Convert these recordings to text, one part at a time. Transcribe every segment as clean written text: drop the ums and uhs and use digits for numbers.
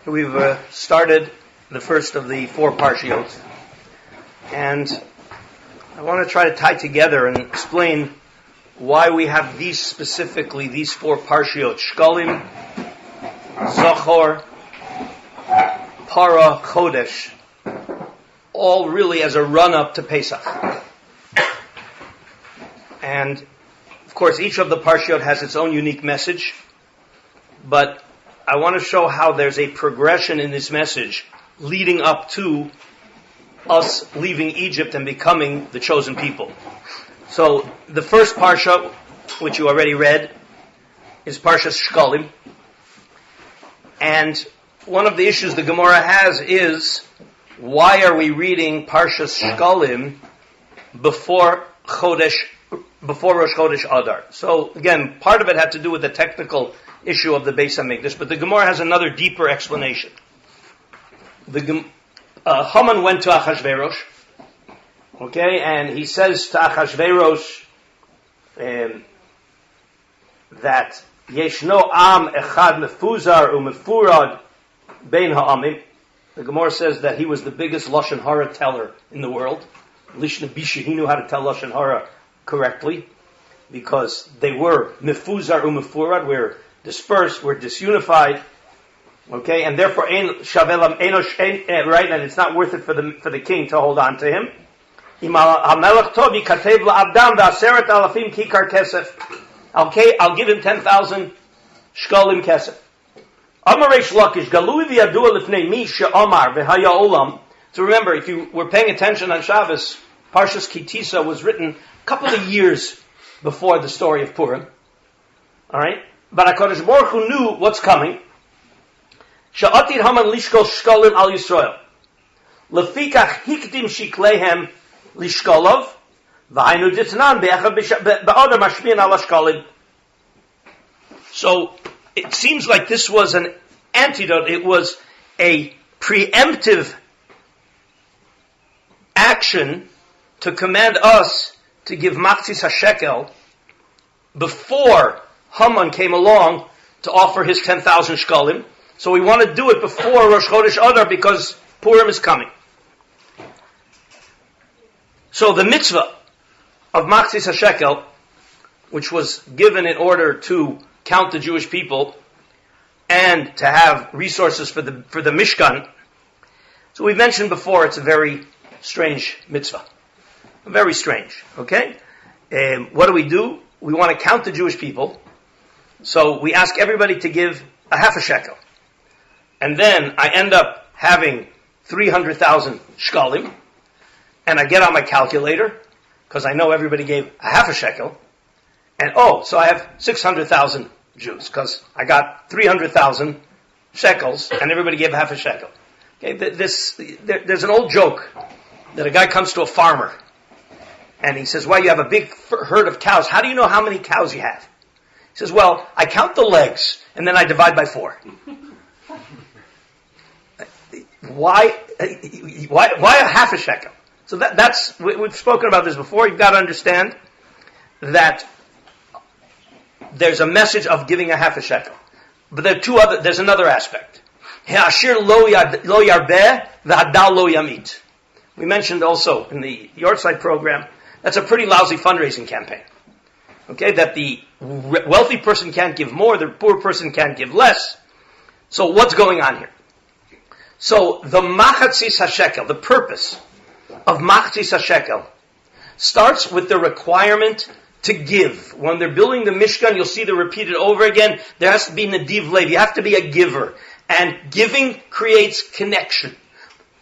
We've started the first of the 4 Parshiot, and I want to try to tie together and explain why we have these 4 Parshiot: Shkalim, Zachor, Para, Chodesh, all really as a run-up to Pesach. And of course, each of the Parshiot has its own unique message, but I want to show how there's a progression in this message leading up to us leaving Egypt and becoming the chosen people. So the first Parsha, which you already read, is Parshas Shkalim. And one of the issues the Gemara has is, why are we reading Parshas Shkalim before Rosh Chodesh Adar? So again, part of it had to do with the technical issue of the Beis HaMikdash, but the Gemara has another deeper explanation. Haman went to Achashverosh, okay, and he says to Achashverosh that Yeshno Am Echad Mefuzar Umefurad Bein Ha'amim. The Gemara says that he was the biggest Lashon Hara teller in the world. Lishna Bisha, he knew how to tell Lashon Hara correctly, because they were Mefuzar Umefurad, we're dispersed, we're disunified, okay, and therefore right, and it's not worth it for the king to hold on to him. Okay, I'll give him 10,000 shkalim kesef. So remember, if you were paying attention on Shabbos, Parshas Kitisa was written a couple of years before the story of Purim. All right, but HaKadosh Baruch Hu knew what's coming. Sha'atir Haman lishkol shkalim al Yisrael. Lefikach hikdim shiklehem lishkolov. V'aynu ditnan be'echad be'odar mashmian ala shkalim. So it seems like this was an antidote. It was a preemptive action to command us to give machzis hashekel before Haman came along to offer his 10,000 shkalim. So we want to do it before Rosh Chodesh Adar because Purim is coming. So the mitzvah of machzis hashekel, which was given in order to count the Jewish people and to have resources for the Mishkan. So we mentioned before, it's a very strange mitzvah. Very strange, okay? What do? We want to count the Jewish people. So we ask everybody to give a half a shekel. And then I end up having 300,000 shkalim. And I get on my calculator, because I know everybody gave a half a shekel. And so I have 600,000 Jews, because I got 300,000 shekels, and everybody gave half a shekel. Okay, there's an old joke that a guy comes to a farmer, and he says, well, you have a big herd of cows. How do you know how many cows you have? He says, well, I count the legs, and then I divide by 4. Why a half a shekel? So that's, we've spoken about this before. You've got to understand that there's a message of giving a half a shekel. But there's another aspect. Ha'ashir lo yarbeh v'hadal lo yamit. We mentioned also in the Yortzeit program, that's a pretty lousy fundraising campaign. Okay, that the wealthy person can't give more, the poor person can't give less. So what's going on here? So the machatzis hashekel, the purpose of machatzis hashekel, starts with the requirement to give. When they're building the Mishkan, you'll see the repeated over again. There has to be nadiv lev. You have to be a giver. And giving creates connection.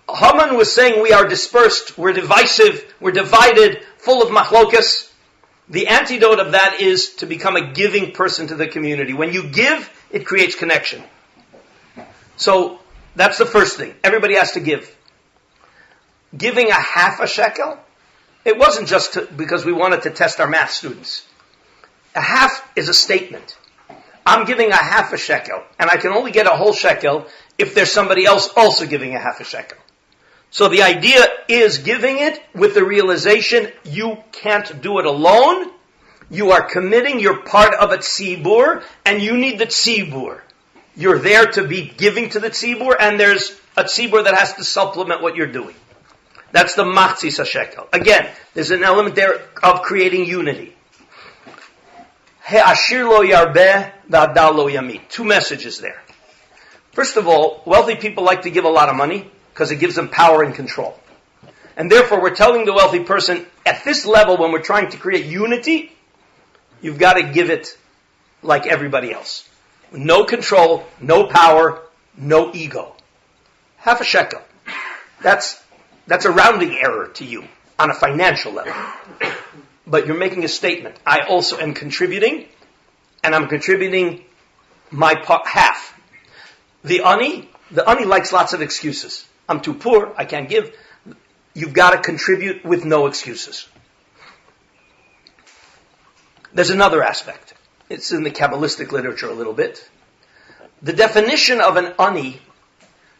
Haman was saying we are dispersed, we're divisive, we're divided, full of machlokas. The antidote of that is to become a giving person to the community. When you give, it creates connection. So that's the first thing. Everybody has to give. Giving a half a shekel, it wasn't just because we wanted to test our math students. A half is a statement. I'm giving a half a shekel, and I can only get a whole shekel if there's somebody else also giving a half a shekel. So the idea is giving it with the realization you can't do it alone. You are committing, you're part of a tzibur, and you need the tzibur. You're there to be giving to the tzibur, and there's a tzibur that has to supplement what you're doing. That's the machzis hashekel. Again, there's an element there of creating unity. He'ashir lo yarbeh v'hadal lo yamit. Two messages there. First of all, wealthy people like to give a lot of money because it gives them power and control. And therefore, we're telling the wealthy person, at this level, when we're trying to create unity, you've got to give it like everybody else. No control, no power, no ego. Half a shekel. That's a rounding error to you on a financial level. But you're making a statement. I also am contributing, and I'm contributing my half. The ani likes lots of excuses. I'm too poor, I can't give. You've got to contribute with no excuses. There's another aspect. It's in the Kabbalistic literature a little bit. The definition of an ani,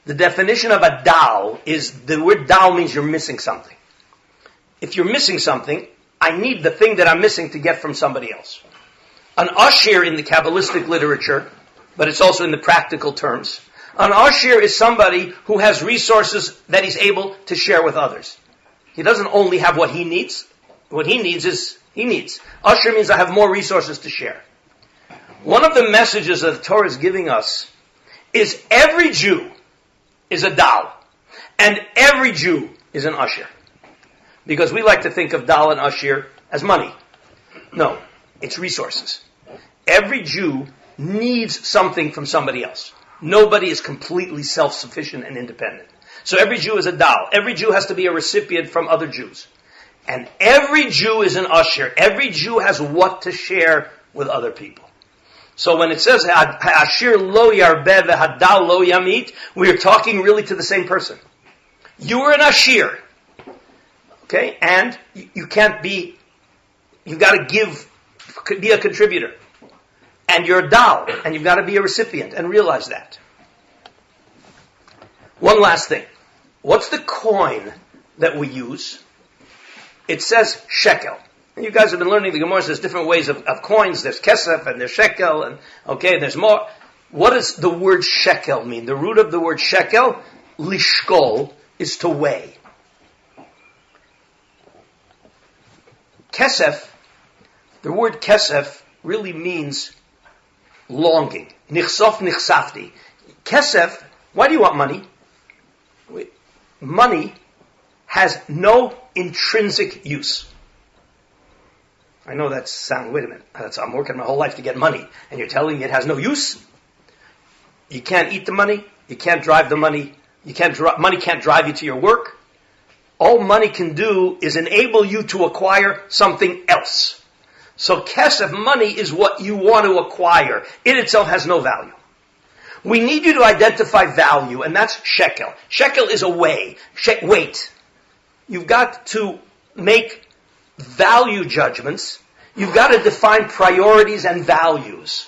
the definition of a dal, is the word dal means you're missing something. If you're missing something, I need the thing that I'm missing to get from somebody else. An ashir in the Kabbalistic literature, but it's also in the practical terms, an ashir is somebody who has resources that he's able to share with others. He doesn't only have what he needs. What he needs is, he needs. Ashir means I have more resources to share. One of the messages that the Torah is giving us is every Jew is a dal, and every Jew is an ashir. Because we like to think of dal and ashir as money. No, it's resources. Every Jew needs something from somebody else. Nobody is completely self-sufficient and independent. So every Jew is a dal. Every Jew has to be a recipient from other Jews. And every Jew is an ashir. Every Jew has what to share with other people. So when it says, ashir lo yarbeh v'hadal lo yamit, we're talking really to the same person. You are an ashir. Okay? And you can't be, you've got to give, be a contributor. And you're a dal, and you've got to be a recipient, and realize that. One last thing. What's the coin that we use? It says shekel. And you guys have been learning the Gemara. There's different ways of coins. There's kesef, and there's shekel, and there's more. What does the word shekel mean? The root of the word shekel, lishkol, is to weigh. Kesef, the word kesef really means longing. Nichsof nichsafti. Kesef, why do you want money? Money has no intrinsic use. I know that sounds, wait a minute, I'm working my whole life to get money, and you're telling me it has no use? You can't eat the money, you can't drive the money, money can't drive you to your work. All money can do is enable you to acquire something else. So kesef, money, is what you want to acquire. It itself has no value. We need you to identify value, and that's shekel. Shekel is a weight. You've got to make value judgments. You've got to define priorities and values.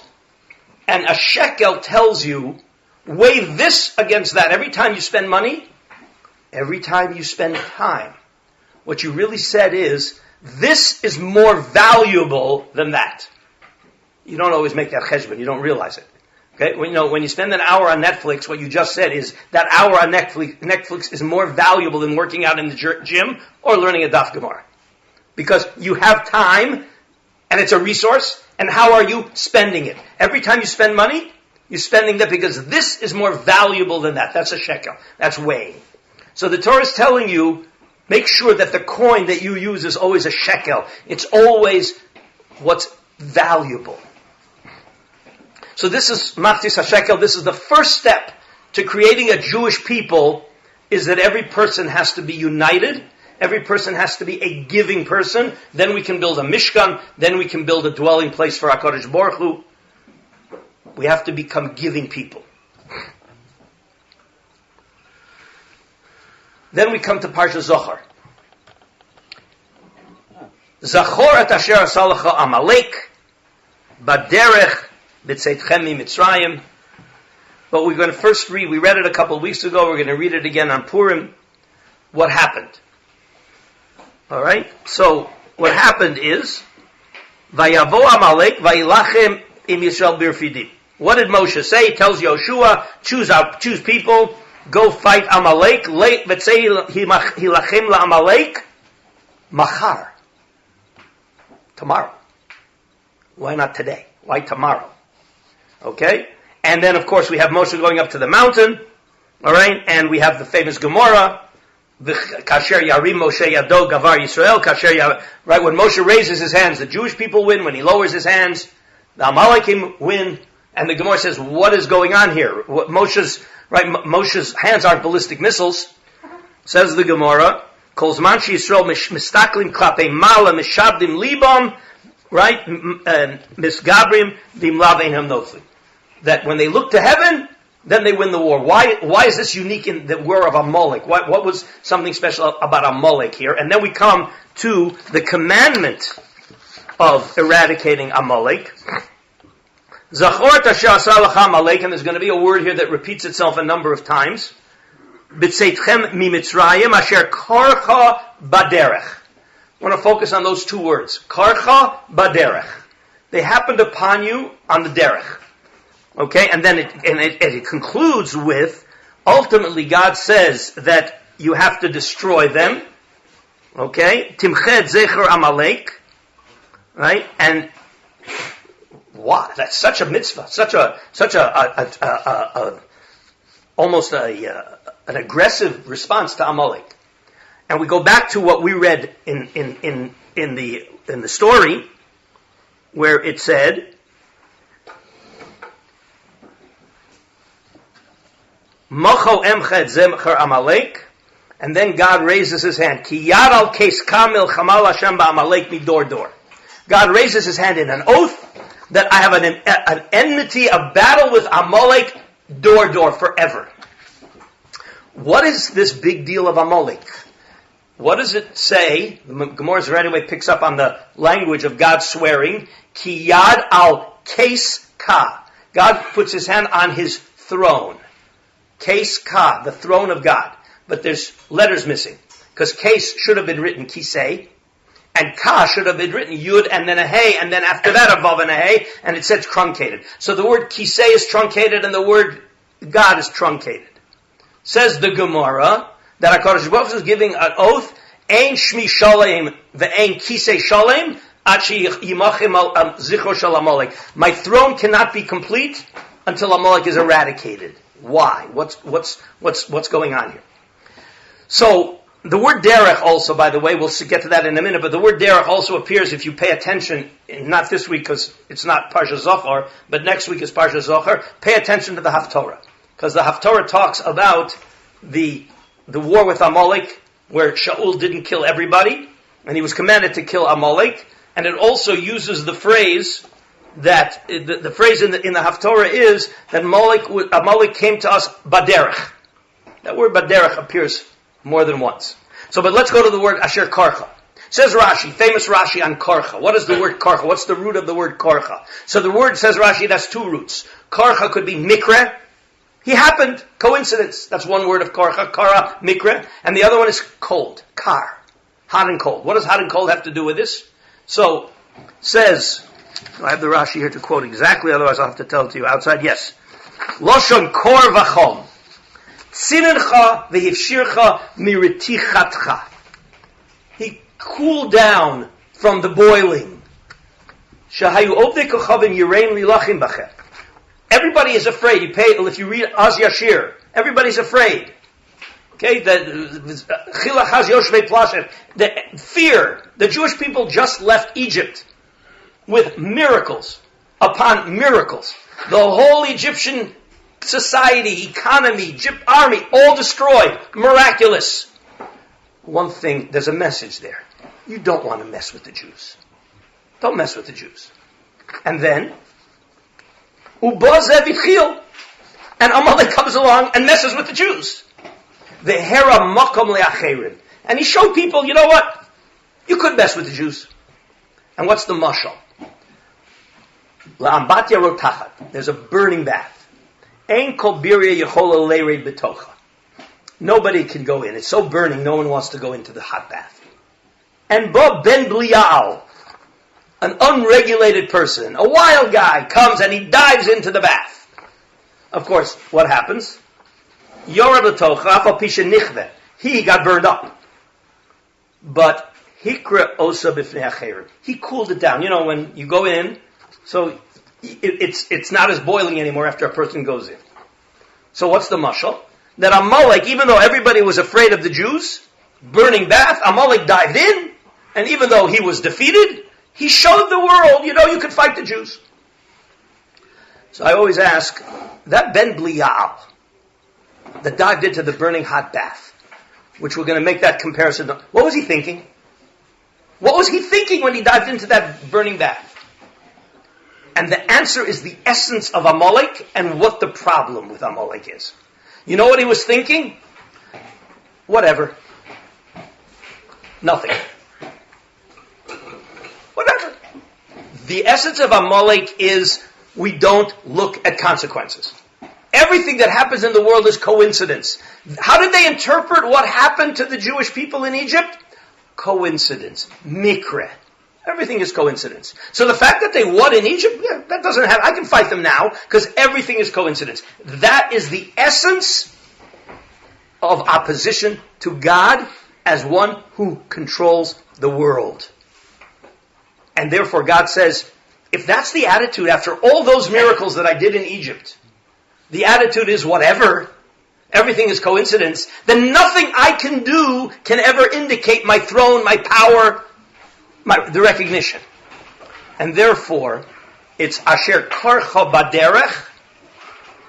And a shekel tells you, weigh this against that. Every time you spend money, every time you spend time, what you really said is, this is more valuable than that. You don't always make that cheshbon. You don't realize it. Okay? When you spend an hour on Netflix, what you just said is that hour on Netflix is more valuable than working out in the gym or learning a daf gemara. Because you have time, and it's a resource, and how are you spending it? Every time you spend money, you're spending that because this is more valuable than that. That's a shekel. That's weighing. So the Torah is telling you, make sure that the coin that you use is always a shekel. It's always what's valuable. So this is Machzis HaShekel. This is the first step to creating a Jewish people, is that every person has to be united. Every person has to be a giving person. Then we can build a Mishkan. Then we can build a dwelling place for HaKadosh Baruch Hu. We have to become giving people. Then we come to Parsha Zohar. Zachor et asher asalacha Amalek baderech b'tzeitchem miMitzrayim. But we're going to first read, we read it a couple of weeks ago, we're going to read it again on Purim, what happened. Alright? So, what happened is, Vayavo Amalek vayilachem im Yisrael birfidim. What did Moshe say? He tells Yoshua, choose people, go fight Amalek, v'tzei hilachem la'Amalek, machar. Tomorrow. Why not today? Why tomorrow? Okay? And then, of course, we have Moshe going up to the mountain, alright? And we have the famous Gemara, Kasher Yarim Moshe Yado Gavar Yisrael, right? When Moshe raises his hands, the Jewish people win. When he lowers his hands, the Amalekim win. And the Gemara says, what is going on here? Moshe's hands aren't ballistic missiles. Says the Gemara, Kol Zman Yisrael mistaklim klape mala mishabdim libam, right? Misgabrim dimlav einham noflim. That when they look to heaven, then they win the war. Why is this unique in the war of Amalek? What was something special about Amalek here? And then we come to the commandment of eradicating Amalek. Zachor tasher asar lacha Amalek, and there's going to be a word here that repeats itself a number of times. B'tzeitchem mimitzrayim asher karcha baderech. I want to focus on those two words. Karcha baderech. They happened upon you on the derech. Okay, and then it concludes with, ultimately God says that you have to destroy them. Okay, Timched Zecher Amalek, right? And wow, that's such a mitzvah, such a almost an aggressive response to Amalek. And we go back to what we read in the story, where it said, Mocho emched zemcher Amalek, and then God raises his hand. Ki yad al kes kamil chamal Hashem ba'Amalek midor dor. God raises his hand in an oath that I have an enmity, a battle with Amalek, door forever. What is this big deal of Amalek? What does it say? The Gemara right away picks up on the language of God swearing. Ki yad al kes ka. God puts his hand on his throne. Kes ka, the throne of God. But there's letters missing. Because kes should have been written kisei. And ka should have been written yud and then a hey. And then after that a vav and a hey. And it says truncated. So the word kisei is truncated and the word God is truncated. Says the Gemara that HaKadosh Baruch Hu is giving an oath. Ein shmi shalem ve'ein kisei shalem achi yimachem zichro shel Amalek. My throne cannot be complete until Amalek is eradicated. Why? What's going on here? So the word derech also, by the way, we'll get to that in a minute, but the word derech also appears if you pay attention, not this week because it's not Parsha Zohar, but next week is Parsha Zohar. Pay attention to the Haftorah, because the Haftorah talks about the war with Amalek, where Shaul didn't kill everybody, and he was commanded to kill Amalek, and it also uses the phrase that the phrase in the Haftorah is that Amalek came to us baderech. That word baderech appears more than once. So, but let's go to the word asher karcha. Says Rashi, famous Rashi on karcha. What is the word karcha? What's the root of the word karcha? So the word, says Rashi, that's two roots. Karcha could be mikre. He happened, coincidence. That's one word of karcha, kara, mikre. And the other one is cold, kar, hot and cold. What does hot and cold have to do with this? So, says, I have the Rashi here to quote exactly, otherwise I'll have to tell it to you outside. Yes. Loshon kor v'chom. Tzinencha v'hivshircha miritichatcha. He cooled down from the boiling. Shahayu obdei kochavim yireim lilachim bachem. Everybody is afraid. If you read Az Yashir, everybody's afraid. Okay, the fear. The Jewish people just left Egypt with miracles upon miracles. The whole Egyptian society, economy, army, all destroyed. Miraculous. One thing, there's a message there. You don't want to mess with the Jews. Don't mess with the Jews. And then, and Amalek comes along and messes with the Jews. And he showed people, you know what? You could mess with the Jews. And what's the mashal? La'ambatya rotachat. There's a burning bath. Ein kol birya yechola leired betocha. Nobody can go in. It's so burning, no one wants to go into the hot bath. And bo ben blial. an unregulated person, a wild guy, comes and he dives into the bath. Of course, what happens? He got burned up. But he cooled it down. You know, when you go in, so it's not as boiling anymore after a person goes in. So what's the mashal? That Amalek, even though everybody was afraid of the Jews, burning bath, Amalek dived in, and even though he was defeated, he showed the world, you could fight the Jews. So I always ask, that Ben Blial that dived into the burning hot bath, which we're going to make that comparison, what was he thinking? What was he thinking when he dived into that burning bath? And the answer is the essence of Amalek and what the problem with Amalek is. You know what he was thinking? Whatever. Nothing. Whatever. The essence of Amalek is we don't look at consequences. Everything that happens in the world is coincidence. How did they interpret what happened to the Jewish people in Egypt? Coincidence. Mikre. Everything is coincidence. So the fact that they won in Egypt, that doesn't happen. I can fight them now because everything is coincidence. That is the essence of opposition to God as one who controls the world. And therefore God says, if that's the attitude after all those miracles that I did in Egypt, the attitude is whatever, everything is coincidence, then nothing I can do can ever indicate my throne, my power, the recognition. And therefore, it's Asher Karcha Baderech.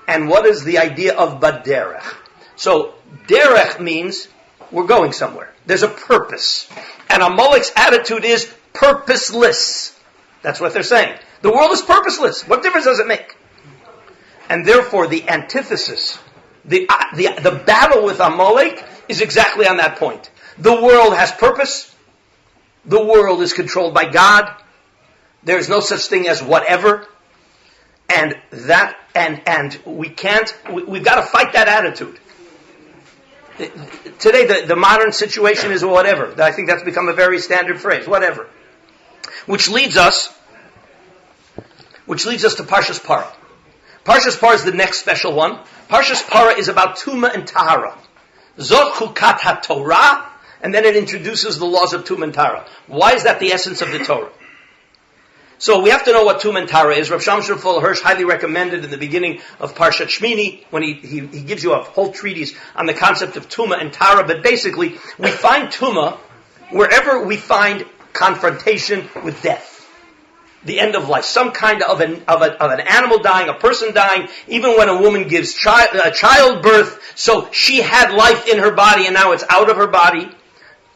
And what is the idea of Baderech? So, Derech means we're going somewhere. There's a purpose. And Amalek's attitude is purposeless. That's what they're saying. The world is purposeless. What difference does it make? And therefore, the antithesis, the battle with Amalek is exactly on that point. The world has purpose. The world is controlled by God. There is no such thing as whatever. And we've got to fight that attitude. Today, the modern situation is whatever. I think that's become a very standard phrase, whatever. Which leads us to Parshas Parah. Parshas Parah is the next special one. Parshas Parah is about Tumah and Tahara. Zot Chukat HaTorah, and then it introduces the laws of Tumah and Tahara. Why is that the essence of the Torah? So we have to know what Tumah and Tahara is. Rav Shapell Hirsch highly recommended in the beginning of Parshat Shmini, when he gives you a whole treatise on the concept of Tumah and Tahara. But basically, we find Tumah wherever we find confrontation with death. The end of life, some kind of an animal dying, a person dying, even when a woman gives childbirth, so she had life in her body and now it's out of her body.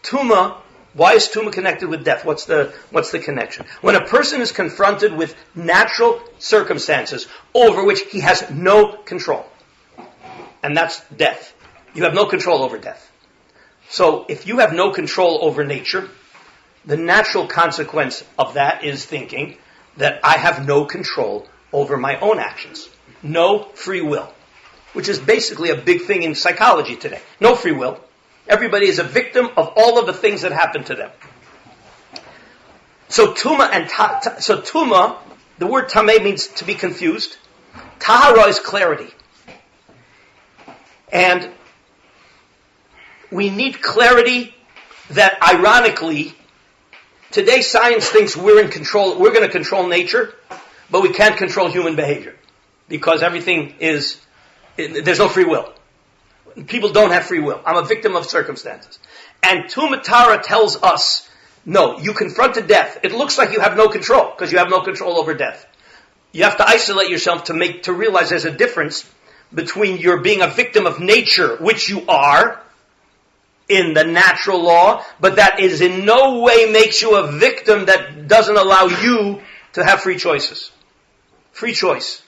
Tumah, why is Tumah connected with death? What's the connection? When a person is confronted with natural circumstances over which he has no control, and that's death. You have no control over death. So if you have no control over nature, the natural consequence of that is thinking that I have no control over my own actions. No free will. Which is basically a big thing in psychology today. No free will. Everybody is a victim of all of the things that happen to them. So Tumah, the word Tameh means to be confused. Tahara is clarity. And we need clarity that, ironically, today science thinks we're in control, we're going to control nature, but we can't control human behavior. Because everything there's no free will. People don't have free will. I'm a victim of circumstances. And Tumah Tahara tells us, no, you confronted death. It looks like you have no control, because you have no control over death. You have to isolate yourself to realize there's a difference between your being a victim of nature, which you are, in the natural law, but that is in no way makes you a victim that doesn't allow you to have free choices. Free choice.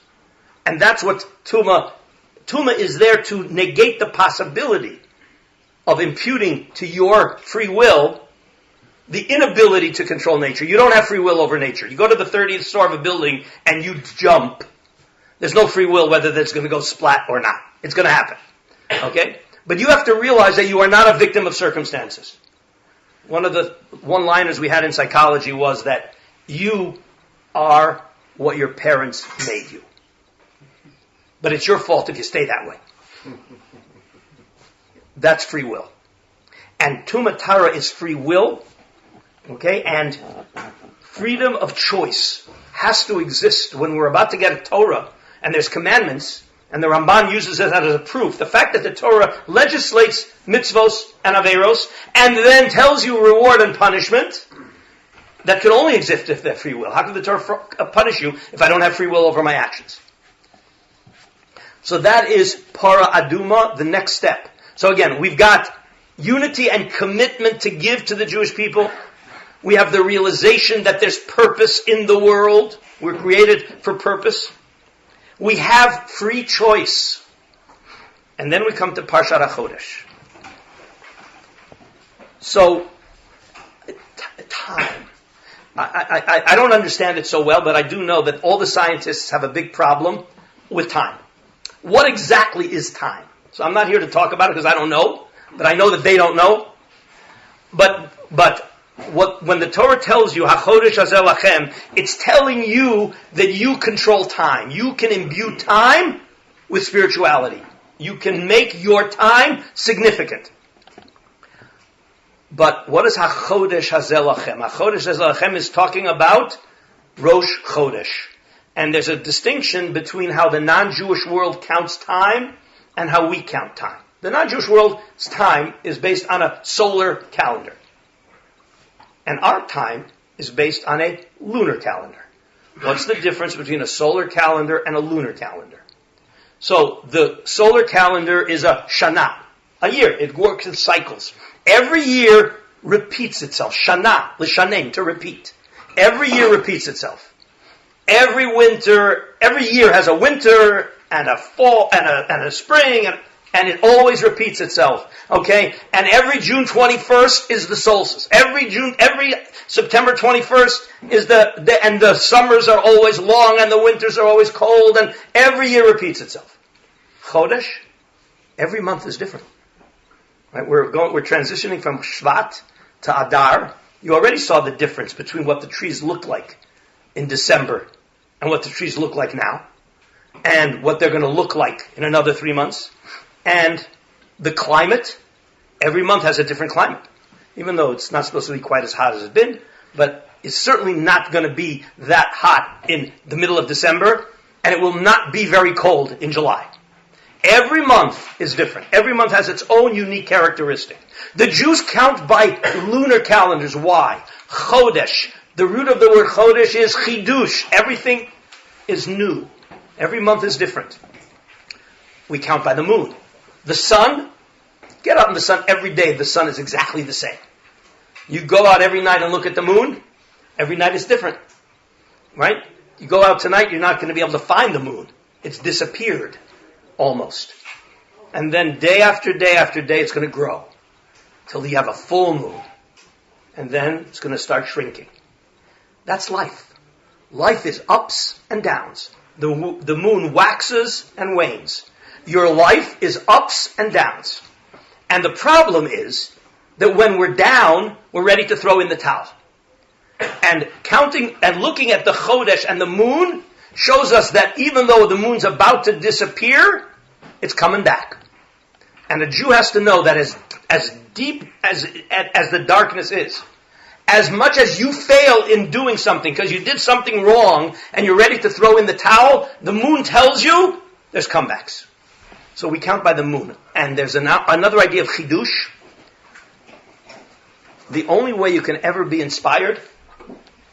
And that's what Tumah is there to negate the possibility of imputing to your free will the inability to control nature. You don't have free will over nature. You go to the 30th floor of a building and you jump. There's no free will whether that's going to go splat or not. It's going to happen. Okay? But you have to realize that you are not a victim of circumstances. One of the one-liners we had in psychology was that you are what your parents made you. But it's your fault if you stay that way. That's free will. And Tumat Tara is free will, okay? And freedom of choice has to exist when we're about to get a Torah and there's commandments, and the Ramban uses it as a proof. The fact that the Torah legislates mitzvos and averos and then tells you reward and punishment, that can only exist if they're free will. How can the Torah punish you if I don't have free will over my actions? So that is para aduma, the next step. So again, we've got unity and commitment to give to the Jewish people. We have the realization that there's purpose in the world. We're created for purpose. We have free choice. And then we come to Parshat HaChodesh. So, time. I don't understand it so well, but I do know that all the scientists have a big problem with time. What exactly is time? So I'm not here to talk about it because I don't know, but I know that they don't know. But when the Torah tells you, HaChodesh Hazeh Lachem, it's telling you that you control time. You can imbue time with spirituality. You can make your time significant. But what is HaChodesh Hazeh Lachem? HaChodesh Hazeh Lachem is talking about Rosh Chodesh. And there's a distinction between how the non-Jewish world counts time and how we count time. The non-Jewish world's time is based on a solar calendar. And our time is based on a lunar calendar. What's the difference between a solar calendar and a lunar calendar? So the solar calendar is a shana, a year. It works in cycles. Every year repeats itself. Shana, l'shanem, to repeat. Every year repeats itself. Every year has a winter and a fall and a spring and it always repeats itself. Okay? And every June 21st is the solstice. Every September 21st is and the summers are always long and the winters are always cold and every year repeats itself. Chodesh, every month is different. Right? We're transitioning from Shvat to Adar. You already saw the difference between what the trees look like in December and what the trees look like now, and what they're going to look like in another 3 months. And the climate, every month has a different climate. Even though it's not supposed to be quite as hot as it's been, but it's certainly not going to be that hot in the middle of December, and it will not be very cold in July. Every month is different. Every month has its own unique characteristic. The Jews count by lunar calendars. Why? Chodesh. The root of the word Chodesh is chidush. Everything is new. Every month is different. We count by the moon. The sun, get out in the sun every day. The sun is exactly the same. You go out every night and look at the moon. Every night is different. Right? You go out tonight, you're not going to be able to find the moon. It's disappeared. Almost. And then day after day after day, it's going to grow. Till you have a full moon. And then it's going to start shrinking. That's life. Life is ups and downs. The moon waxes and wanes. Your life is ups and downs. And the problem is that when we're down, we're ready to throw in the towel. And counting and looking at the Chodesh and the moon shows us that even though the moon's about to disappear, it's coming back. And a Jew has to know that as deep as the darkness is, as much as you fail in doing something because you did something wrong and you're ready to throw in the towel, the moon tells you there's comebacks. So we count by the moon. And there's another idea of chidush. The only way you can ever be inspired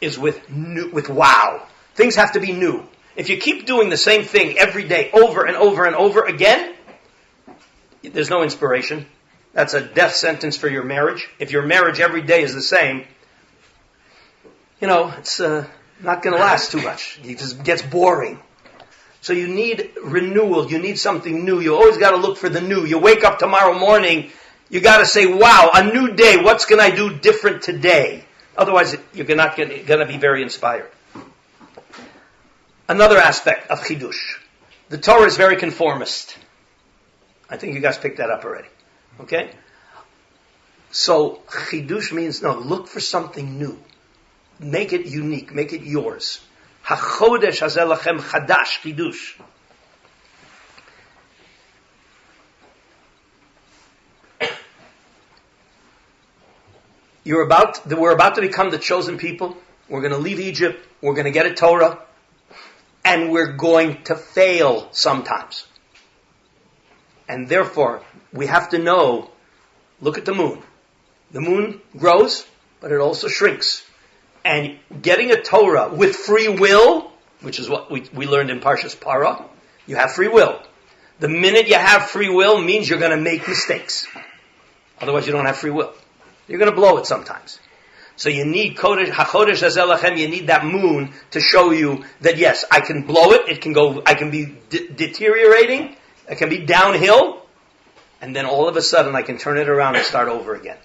is with wow. Things have to be new. If you keep doing the same thing every day over and over and over again, there's no inspiration. That's a death sentence for your marriage. If your marriage every day is the same, it's not going to last too much. It just gets boring. So you need renewal. You need something new. You always got to look for the new. You wake up tomorrow morning, you got to say, wow, a new day. What's can I do different today? Otherwise, you're not going to be very inspired. Another aspect of chidush. The Torah is very conformist. I think you guys picked that up already. Okay? So chidush means, look for something new. make it unique, make it yours. HaChodesh hazeh lachem chadash, chidush. We're about to become the chosen people. We're going to leave Egypt. We're going to get a Torah. And we're going to fail sometimes. And therefore, we have to know, look at the moon. The moon grows, but it also shrinks. And getting a Torah with free will, which is what we learned in Parshas Para, you have free will. The minute you have free will means you're going to make mistakes. Otherwise, you don't have free will. You're going to blow it sometimes. So you need HaChodesh hazeh lachem, you need that moon to show you that yes, I can blow it, I can be deteriorating, I can be downhill, and then all of a sudden I can turn it around and start over again.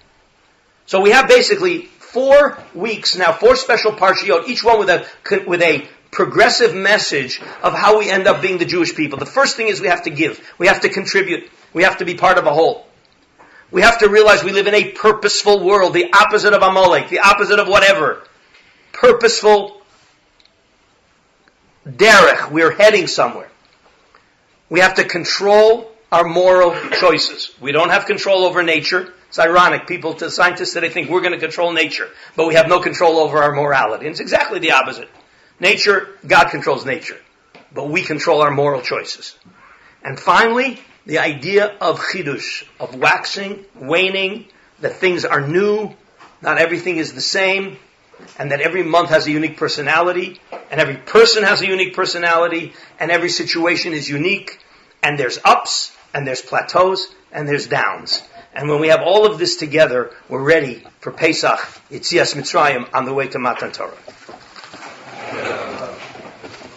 So we have basically 4 weeks now, 4 special Parshiot, each one with a progressive message of how we end up being the Jewish people. The first thing is we have to give, we have to contribute, we have to be part of a whole. We have to realize we live in a purposeful world, the opposite of Amalek, the opposite of whatever. Purposeful derech, we're heading somewhere. We have to control our moral choices. We don't have control over nature. It's ironic, scientists today think we're going to control nature, but we have no control over our morality. And it's exactly the opposite. Nature, God controls nature, but we control our moral choices. And finally, the idea of chidush, of waxing, waning, that things are new, not everything is the same, and that every month has a unique personality, and every person has a unique personality, and every situation is unique, and there's ups, and there's plateaus, and there's downs. And when we have all of this together, we're ready for Pesach, Yetzias Mitzrayim, on the way to Matan Torah.